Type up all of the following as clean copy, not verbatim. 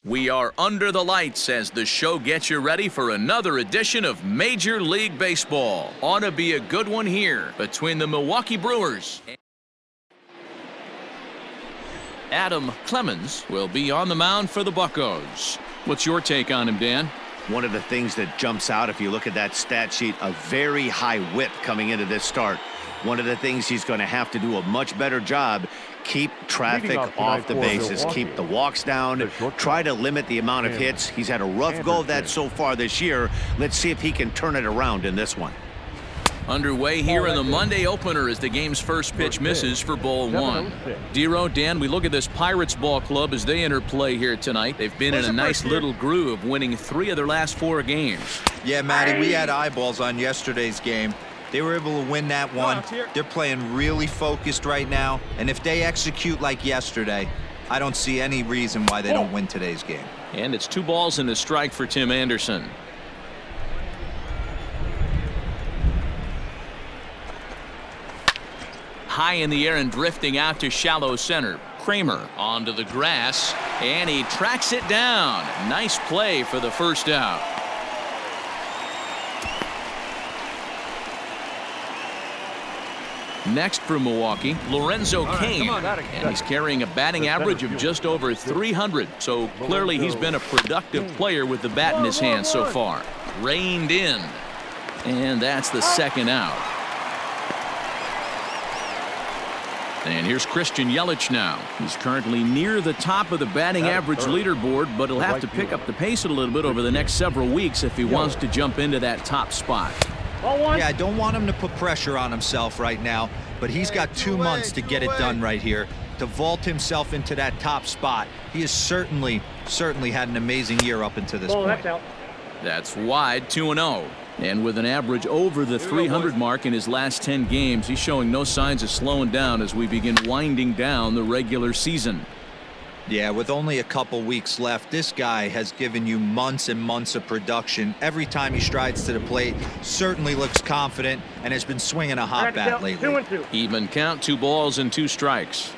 We are under the lights as the show gets you ready for another edition of Major League Baseball. Ought to be a good one here between the Milwaukee Brewers. Adam Clemens will be on the mound for the Buccos. What's your take on him, Dan? One of the things that jumps out if you look at that stat sheet, a very high whip coming into this start. One of the things he's going to have to do a much better job, keep traffic off the bases, keep the walks down, try to limit the amount of hits. He's had a rough go of that so far this year. Let's see if he can turn it around in this one. Underway here in the Monday opener as the game's first pitch misses for ball one. Dero, Dan, we look at this Pirates ball club as they enter play here tonight. They've been in a nice little groove, winning 3 of their last 4 games. Yeah, Matty, we had eyeballs on yesterday's game. They were able to win that one. They're playing really focused right now, and if they execute like yesterday, I don't see any reason why they don't win today's game. And it's 2 balls and a strike for Tim Anderson. High in the air and drifting out to shallow center. Kramer onto the grass, and he tracks it down. Nice play for the first out. Next for Milwaukee, Lorenzo Cain, and he's carrying a batting average of just over 300, so clearly he's been a productive player with the bat in his hand so far. Reined in, and that's the second out. And here's Christian Yelich now. He's currently near the top of the batting average leaderboard, but he'll have to pick up the pace a little bit over the next several weeks if he wants to jump into that top spot. Yeah, I don't want him to put pressure on himself right now, but he's got 2 months to get it done right here to vault himself into that top spot. He has certainly had an amazing year up until this point. That's wide, 2-0. And with an average over the 300 mark in his last 10 games, he's showing no signs of slowing down as we begin winding down the regular season. Yeah, with only a couple weeks left, this guy has given you months and months of production. Every time he strides to the plate, certainly looks confident and has been swinging a hot bat lately. Even count, 2 balls and 2 strikes.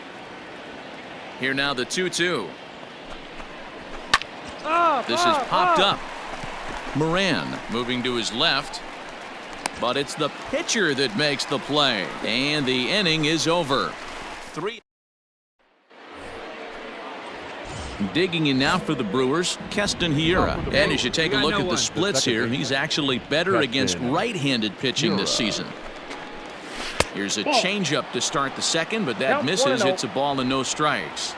Here now the 2-2. This is popped up. Moran moving to his left, but it's the pitcher that makes the play, and the inning is over. 3. Digging in now for the Brewers, Keston Hiura. And as you take a look at the splits here, he's actually better against right-handed pitching this season. Here's a changeup to start the second, but that misses. It's a ball and no strikes.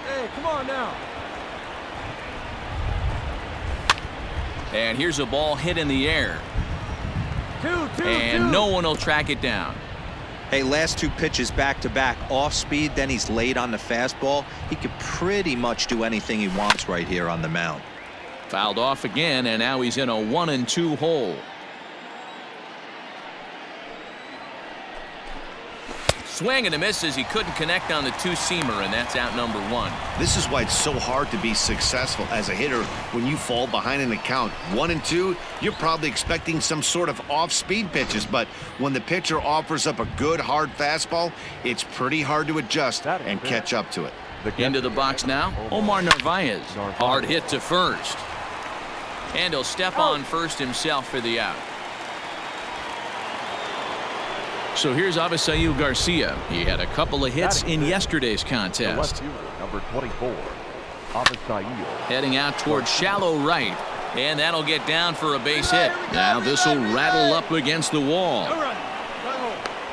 Hey, come on now. And here's a ball hit in the air. And no one will track it down. Hey, last 2 pitches back-to-back off speed, then he's late on the fastball. He could pretty much do anything he wants right here on the mound. Fouled off again, and now he's in a 1-2 hole. Swing and a miss as he couldn't connect on the 2-seamer, and that's out number 1. This is why it's so hard to be successful as a hitter when you fall behind in the count. 1-2, you're probably expecting some sort of off-speed pitches, but when the pitcher offers up a good hard fastball, it's pretty hard to adjust and catch up to it. Into the box now, Omar Narvaez. Hard hit to first. And he'll step on first himself for the out. So here's Avisail Garcia. He had a couple of hits in yesterday's contest. Number 24, Avisail. Heading out towards shallow right. And that'll get down for a base hit. Now this will rattle up against the wall.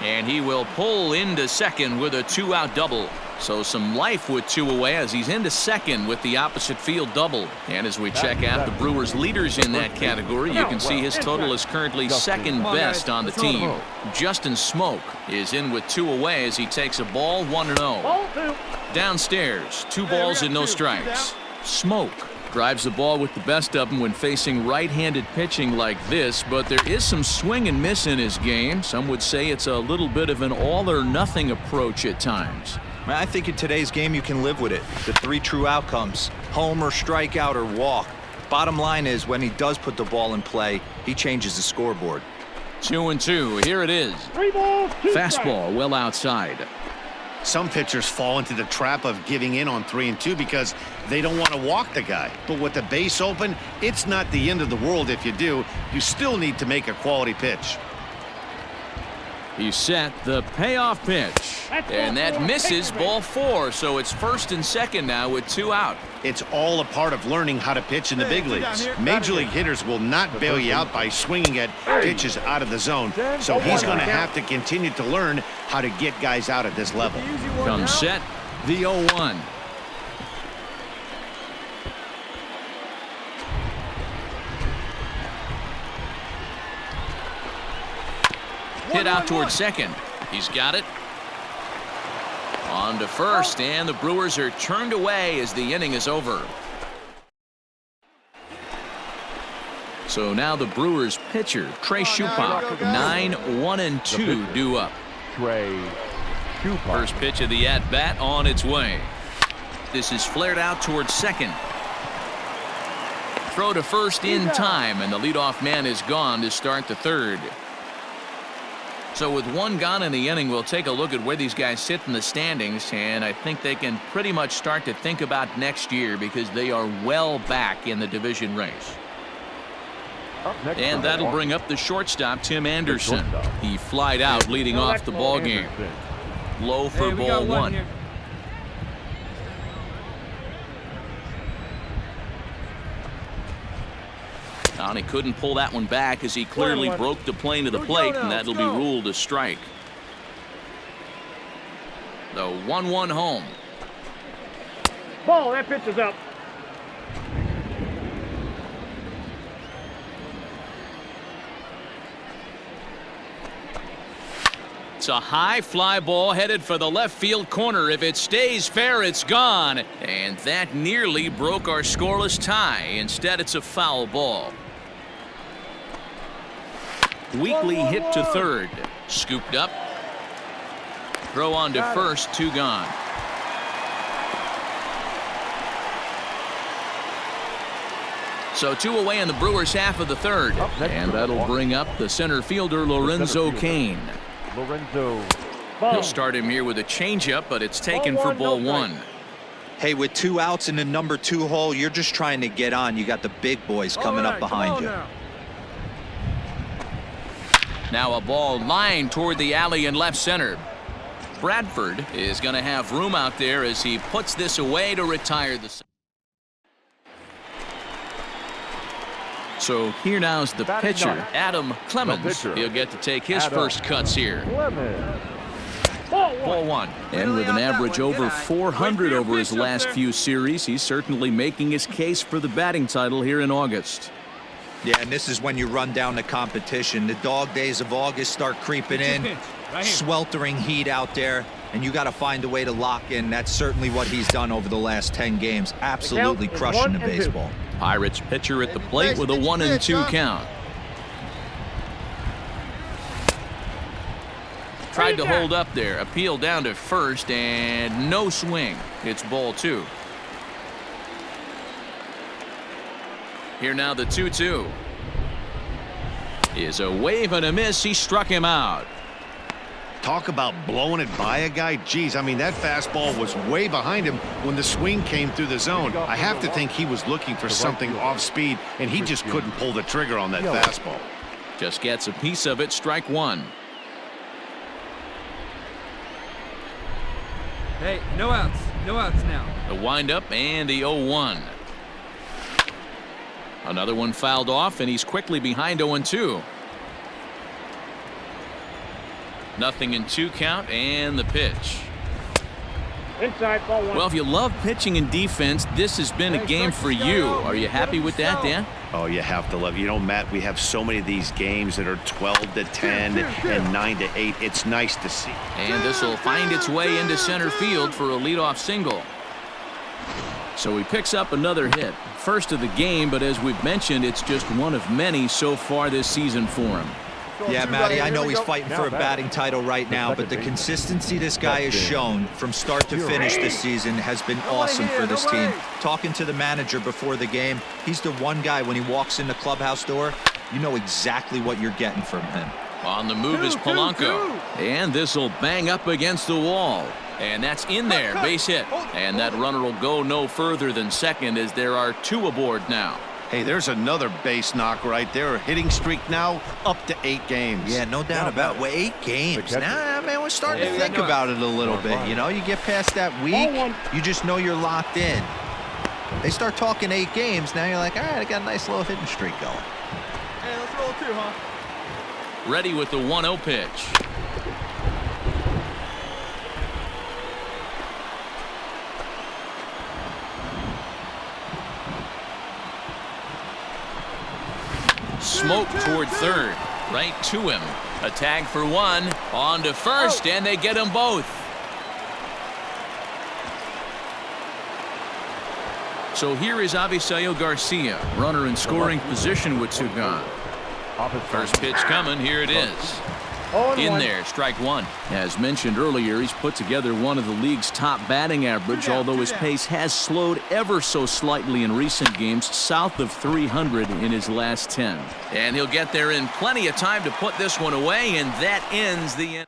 And he will pull into second with a 2-out double. So some life with 2 away as he's into second with the opposite field double. And as we check out the Brewers leaders in that category, you can see his total is currently second best on the team. Justin Smoak is in with 2 away as he takes a ball, 1-0. Downstairs, 2 balls and no strikes. Smoak drives the ball with the best of them when facing right-handed pitching like this, but there is some swing and miss in his game. Some would say it's a little bit of an all-or-nothing approach at times. I think in today's game you can live with it. The 3 true outcomes: homer, strikeout, or walk. Bottom line is when he does put the ball in play, he changes the scoreboard. 2-2. Here it is. Fastball well outside. Some pitchers fall into the trap of giving in on 3-2 because they don't want to walk the guy. But with the base open, it's not the end of the world if you do. You still need to make a quality pitch. He set the payoff pitch, and that misses, ball 4. So it's first and second now with 2 out. It's all a part of learning how to pitch in the big leagues. Major league hitters will not bail you out by swinging at pitches out of the zone. So he's going to have to continue to learn how to get guys out at this level. Comes set, the 0-1. Hit out towards second. He's got it. On to first, and the Brewers are turned away as the inning is over. So now the Brewers pitcher, Trey Supak, 9-1-2 due up. Trey Supak. First pitch of the at-bat on its way. This is flared out towards second. Throw to first in time, and the leadoff man is gone to start the third. So with 1 gone in the inning, we'll take a look at where these guys sit in the standings, and I think they can pretty much start to think about next year because they are well back in the division race. And that'll bring up the shortstop, Tim Anderson. He flied out leading off the ball game. Low for ball 1. And he couldn't pull that one back as he clearly broke the plane to the plate, and that'll be ruled a strike. The 1-1 home. Ball, that pitch is up. It's a high fly ball headed for the left field corner. If it stays fair, it's gone. And that nearly broke our scoreless tie. Instead, it's a foul ball. Weakly hit to third. Scooped up. Throw on to first. 2 gone. So 2 away in the Brewers half of the third. And that'll bring up the center fielder, Lorenzo Cain. He'll start him here with a changeup, but it's taken for ball 1. Hey, with 2 outs in the number 2 hole, you're just trying to get on. You got the big boys coming up behind you. Now a ball lined toward the alley in left center. Bradford is going to have room out there as he puts this away to retire the. So here now is the pitcher, Adam Clemens. He'll get to take his first cuts here. Ball 1. And with an average over 400 over his last few series, he's certainly making his case for the batting title here in August. Yeah, and this is when you run down the competition. The dog days of August start creeping in. Sweltering heat out there, and you got to find a way to lock in. That's certainly what he's done over the last 10 games. Absolutely crushing the baseball. Pirates pitcher at the plate with a 1-2 count. Tried to hold up there. Appeal down to first, and no swing. It's ball 2. Here now the 2-2. Is a wave and a miss. He struck him out. Talk about blowing it by a guy. Geez, I mean, that fastball was way behind him when the swing came through the zone. I have to think he was looking for something off speed, and he just couldn't pull the trigger on that fastball. Just gets a piece of it. Strike 1. Hey, no outs. No outs now. The windup and the 0-1. Another one fouled off, and he's quickly behind 0-2. Nothing in 2 count, and the pitch. Inside, ball 1. Well, if you love pitching and defense, this has been a game for you. Are you happy with that, Dan? Oh, you have to love it. You know, Matt, we have so many of these games that are 12-10 and 9-8. It's nice to see. And this will find its way into center field for a leadoff single. So he picks up another hit. First of the game, but as we've mentioned, it's just one of many so far this season for him. Yeah, Matty, I know he's fighting for a batting title right now, but the consistency this guy has shown from start to finish this season has been awesome for this team. Talking to the manager before the game, he's the one guy when he walks in the clubhouse door, you know exactly what you're getting from him. On the move is Polanco. And this will bang up against the wall. And that's in there. Base hit. And that runner will go no further than second as there are 2 aboard now. Hey, there's another base knock right there. Hitting streak now up to 8 games. Yeah, no doubt about it. Well, 8 games. Now, man, we're starting to think about it a little bit. You know, you get past that week, you just know you're locked in. They start talking 8 games, now you're like, all right, I got a nice little hitting streak going. Hey, let's roll 2, huh? Ready with the 1-0 pitch. Smoke toward third. Right to him. A tag for 1. On to first, and they get them both. So here is Avisail Garcia, runner in scoring position with 2 gone. First pitch coming. Here it is. In there, strike 1. As mentioned earlier, he's put together one of the league's top batting average, although his pace has slowed ever so slightly in recent games, south of 300 in his last 10. And he'll get there in plenty of time to put this one away, and that ends the inning.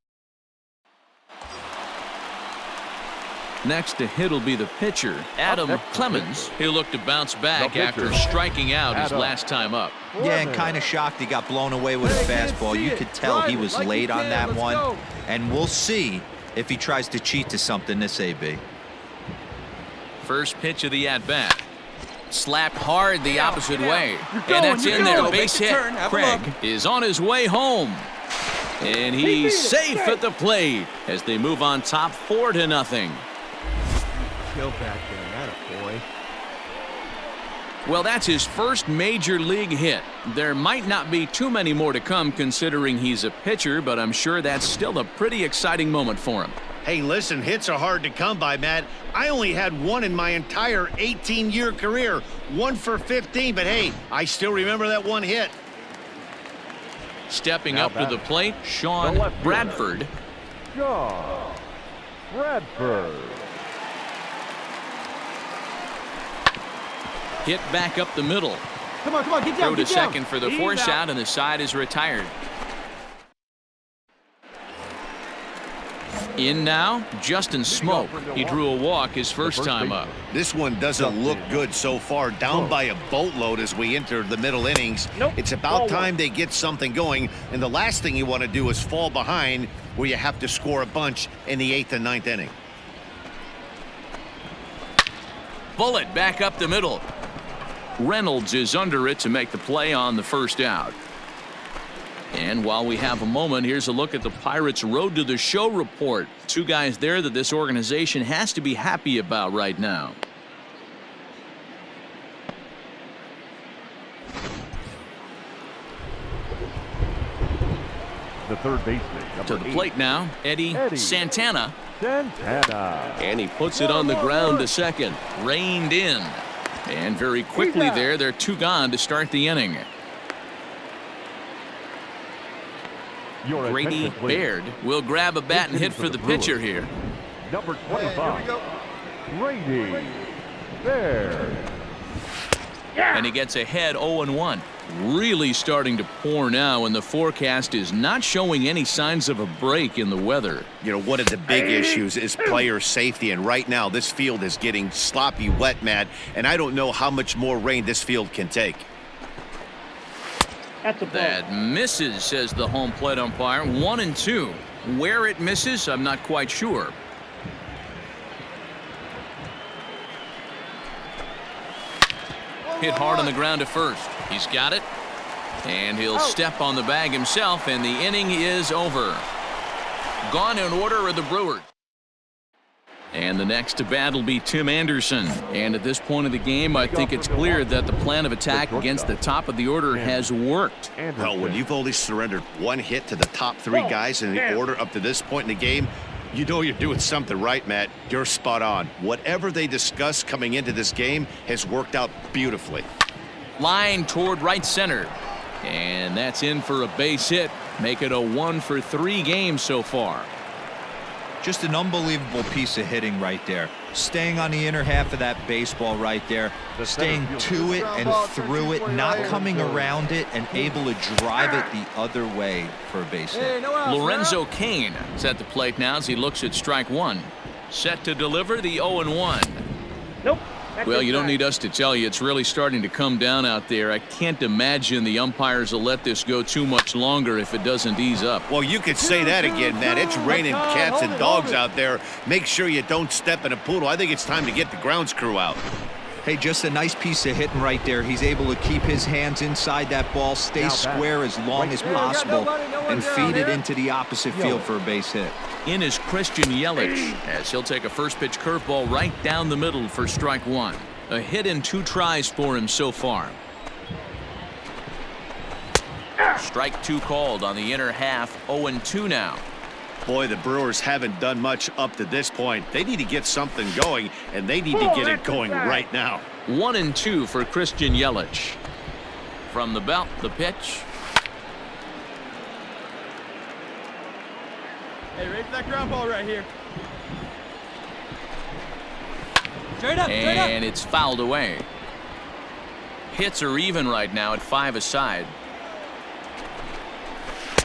Next to hit will be the pitcher, Adam Clemens. He'll look to bounce back after striking out his last time up. Yeah, and kind of shocked he got blown away with a fastball. You could tell he was late on that one. And we'll see if he tries to cheat to something this AB. First pitch of the at-bat. Slapped hard the opposite way. And that's in there. Base hit. Craig is on his way home. And he's safe at the plate as they move on top 4-0. Kill back there, that a boy. Well, that's his first major league hit. There might not be too many more to come considering he's a pitcher, but I'm sure that's still a pretty exciting moment for him. Hey, listen, hits are hard to come by, Matt. I only had 1 in my entire 18-year career. 1 for 15, but hey, I still remember that 1 hit. Stepping up to the plate, Sean Bradford. Sean Bradford. Hit back up the middle. Come on, get down, Throw to second for the force out, and the side is retired. In now, Justin Smoke. He drew a walk his first time up. This one doesn't look good so far. Down by a boatload as we enter the middle innings. It's about time they get something going, and the last thing you want to do is fall behind where you have to score a bunch in the 8th and 9th inning. Bullet back up the middle. Reynolds is under it to make the play on the first out. And while we have a moment, here's a look at the Pirates' Road to the Show report. 2 guys there that this organization has to be happy about right now. The third baseman. To the plate now, Eddie Santana. Santana. And he puts it on the ground to second. Reined in. And very quickly there, they're 2 gone to start the inning. Grady Baird will grab a bat and hit for the pitcher here. Number 25, Grady Baird. And he gets ahead 0-1. Really starting to pour now, and the forecast is not showing any signs of a break in the weather. You know, one of the big issues is player safety, and right now this field is getting sloppy wet, Matt, and I don't know how much more rain this field can take. That misses, says the home plate umpire. 1-2. Where it misses, I'm not quite sure. Hit hard on the ground to first. He's got it. And he'll step on the bag himself, and the inning is over. Gone in order are the Brewers. And the next to bat will be Tim Anderson. And at this point of the game, I think it's clear that the plan of attack against the top of the order has worked. Well, when you've only surrendered 1 hit to the top 3 guys in the order up to this point in the game, you know you're doing something right, Matt. You're spot on. Whatever they discussed coming into this game has worked out beautifully. Line toward right center. And that's in for a base hit. Make it a 1 for 3 game so far. Just an unbelievable piece of hitting right there. Staying on the inner half of that baseball right there, staying to it and through it, not coming around it, and able to drive it the other way for a base hit. Lorenzo Cain is at the plate now as he looks at strike one. Set to deliver the 0-1. Nope. Well, you don't need us to tell you it's really starting to come down out there. I can't imagine the umpires will let this go too much longer if it doesn't ease up. Well, you could say that again, Matt. It's raining cats and dogs out there. Make sure you don't step in a poodle. I think it's time to get the grounds crew out. Hey, just a nice piece of hitting right there. He's able to keep his hands inside that ball, stay square as long as possible, and feed it into the opposite field for a base hit. In is Christian Yelich as he'll take a first pitch curveball right down the middle for strike one. A hit in 2 tries for him so far. Strike 2 called on the inner half. 0-2 now. Boy, the Brewers haven't done much up to this point. They need to get something going, and they need to get it going right now. 1-2 for Christian Yelich. From the belt, the pitch. Hey, raise that ground ball right here. And it's fouled away. Hits are even right now at 5 aside.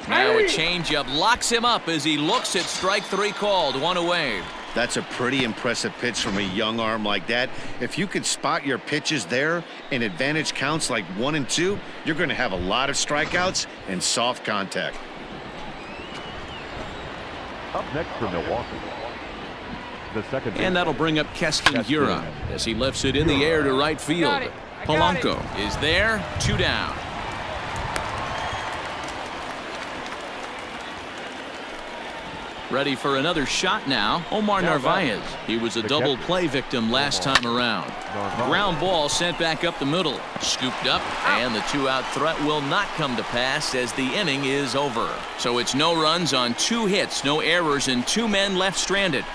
Now a changeup locks him up as he looks at strike 3 called. 1 away. That's a pretty impressive pitch from a young arm like that. If you could spot your pitches there and advantage counts like 1 and 2, you're going to have a lot of strikeouts and soft contact. Up next for Milwaukee, the second. And that'll bring up Keston Hiura as he lifts it in the air to right field. Polanco is there. 2 down. Ready for another shot now. Omar Narvaez. He was a double play victim last time around. Ground ball sent back up the middle. Scooped up, and the 2-out threat will not come to pass as the inning is over. So it's no runs on 2 hits, no errors, and 2 men left stranded.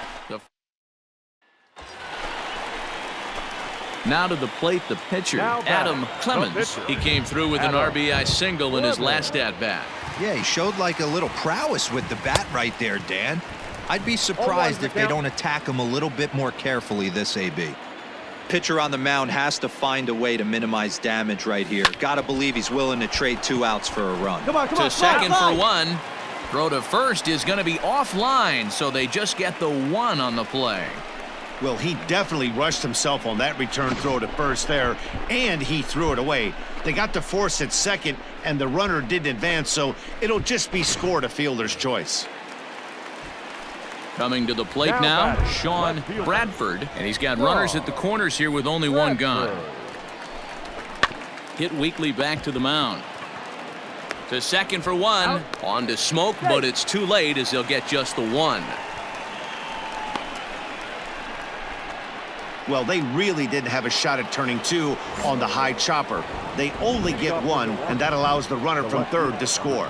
Now to the plate, the pitcher, Adam Clemens. He came through with an RBI single in his last at-bat. Yeah, he showed like a little prowess with the bat right there, Dan. I'd be surprised if they don't attack him a little bit more carefully this AB. Pitcher on the mound has to find a way to minimize damage right here. Gotta believe he's willing to trade 2 outs for a run. To second for 1. Throw to first is going to be offline, so they just get the 1 on the play. Well, he definitely rushed himself on that return throw to first there, and he threw it away. They got to force at second, and the runner didn't advance, so it'll just be scored a fielder's choice. Coming to the plate now, Sean Bradford, and he's got runners at the corners here with only 1 gone. Hit weakly back to the mound. To second for 1. On to Smoke, but it's too late as they'll get just the 1. Well, they really didn't have a shot at turning 2 on the high chopper. They only get 1, and that allows the runner from third to score.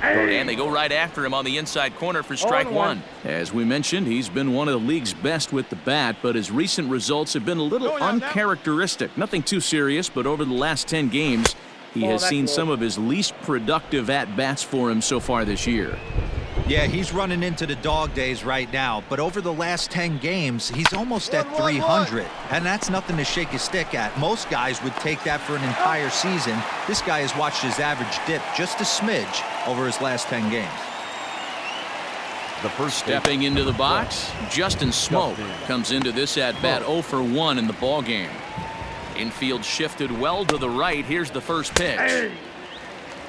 And they go right after him on the inside corner for strike 1. As we mentioned, he's been one of the league's best with the bat, but his recent results have been a little uncharacteristic. Nothing too serious, but over the last 10 games, he has seen some of his least productive at-bats for him so far this year. Yeah, he's running into the dog days right now, but over the last 10 games, he's almost at 300, and that's nothing to shake his stick at. Most guys would take that for an entire season. This guy has watched his average dip just a smidge over his last 10 games. Stepping into the box, Justin Smoke comes into this at-bat 0 for 1 in the ballgame. Infield shifted well to the right. Here's the first pitch.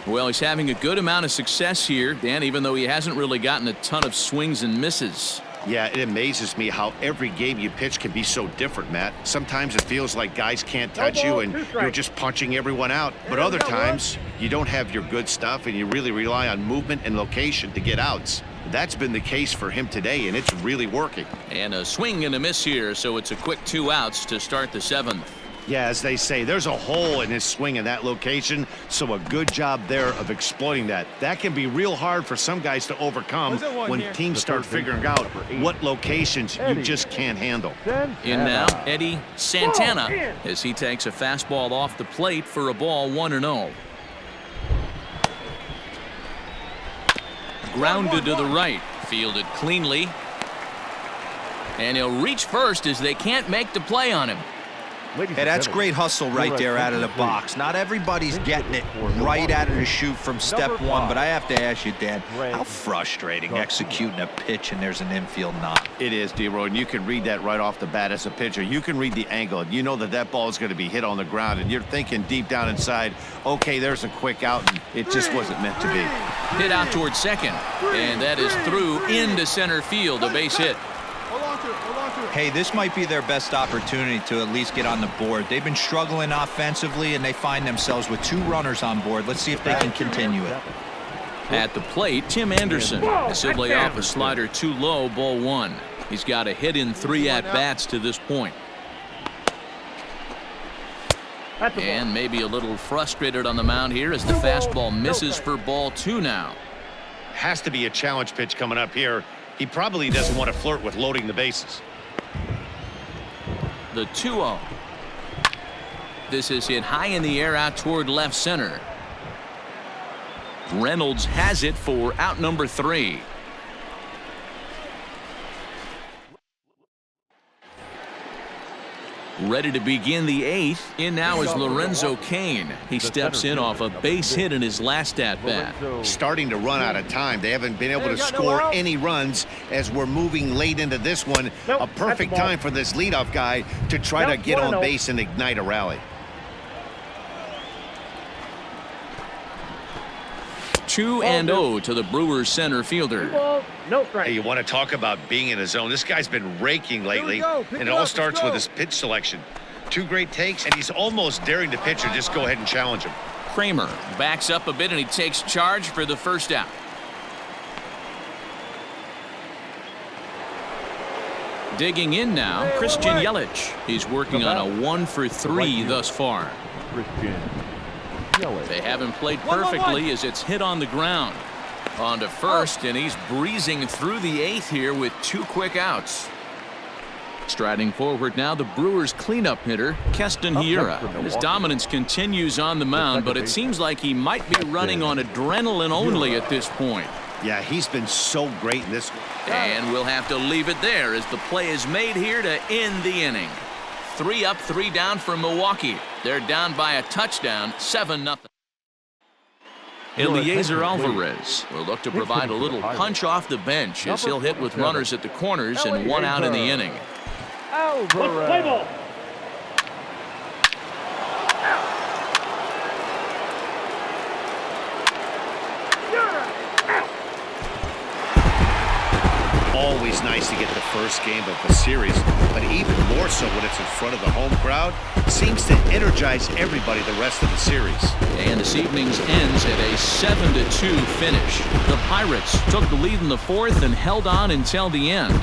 Well, he's having a good amount of success here, Dan, even though he hasn't really gotten a ton of swings and misses. Yeah, it amazes me how every game you pitch can be so different, Matt. Sometimes it feels like guys can't touch you and you're just punching everyone out. But other times, you don't have your good stuff and you really rely on movement and location to get outs. That's been the case for him today, and it's really working. And a swing and a miss here, so it's a quick 2 outs to start the 7th. Yeah, as they say, there's a hole in his swing in that location, so a good job there of exploiting that. That can be real hard for some guys to overcome when teams start figuring out what locations you just can't handle. In now, Eddie Santana, as he takes a fastball off the plate for a ball 1-0. grounded to the right. Fielded cleanly. And he'll reach first as they can't make the play on him. Hey, that's great hustle right there out of the box. Not everybody's getting it right out of the chute from step one, but I have to ask you, Dan, how frustrating executing a pitch and there's an infield knock. It is, D-Roy, and you can read that right off the bat as a pitcher. You can read the angle. You know that that ball is going to be hit on the ground, and you're thinking deep down inside, okay, there's a quick out, and it just wasn't meant to be. Hit out towards second, and that is through into center field, a base hit. Hold on to it. Hold on to it. Hey, this might be their best opportunity to at least get on the board. They've been struggling offensively, and they find themselves with 2 runners on board. Let's see if they can continue it. At the plate, Tim Anderson. He'll lay off a slider too low, ball 1. He's got a hit in 3 at-bats to this point. And maybe a little frustrated on the mound here as the fastball misses for ball 2 now. Has to be a challenge pitch coming up here. He probably doesn't want to flirt with loading the bases. The 2-0. This is hit high in the air out toward left center. Reynolds has it for out number 3. Ready to begin the 8th. In now is Lorenzo Cain. He steps in off a base hit in his last at-bat. Starting to run out of time. They haven't been able to score any runs as we're moving late into this one. A perfect time for this leadoff guy to try to get on base and ignite a rally. 2-0 to the Brewers center fielder. Hey, you want to talk about being in a zone? This guy's been raking lately, and it all starts with his pitch selection. 2 great takes, and he's almost daring the pitcher just go ahead and challenge him. Kramer backs up a bit, and he takes charge for the first out. Digging in now, Christian Yelich. He's working on a 1-for-3 thus far. They haven't played perfectly as it's hit on the ground. On to first, and he's breezing through the 8th here with 2 quick outs. Striding forward now, the Brewers cleanup hitter, Keston Hiura. His dominance continues on the mound, but it seems like he might be running on adrenaline only at this point. Yeah, he's been so great in this. And we'll have to leave it there as the play is made here to end the inning. 3 up, 3 down for Milwaukee. They're down by a touchdown, 7-0. Eliezer Alvarez will look to provide a little punch off the bench as he'll hit with runners at the corners and 1 out in the inning. Alvarez. Always nice to get the first game of the series, but even more so when it's in front of the home crowd. Seems to energize everybody the rest of the series. And this evening's ends at a 7-2 finish. The Pirates took the lead in the 4th and held on until the end.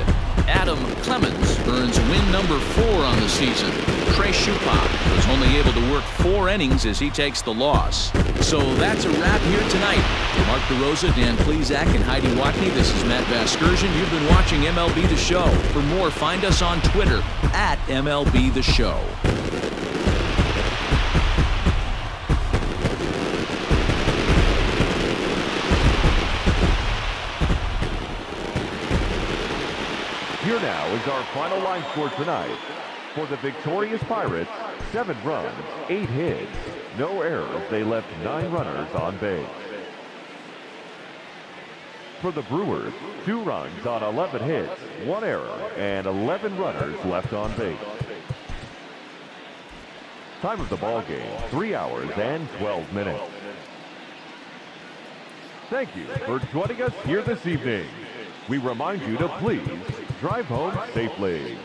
Adam Clemens earns win number 4 on the season. Trey Supak was only able to work 4 innings as he takes the loss. So that's a wrap here tonight. For Mark DeRosa, Dan Plesac, and Heidi Watney, this is Matt Vasgersian. You've been watching MLB The Show. For more, find us on Twitter at MLB The Show. Here now is our final line score tonight. For the victorious Pirates, 7 runs, 8 hits, no errors. They left 9 runners on base. For the Brewers, 2 runs on 11 hits, 1 error, and 11 runners left on base. Time of the ball game, 3 hours and 12 minutes. Thank you for joining us here this evening. We remind you to please drive home safely.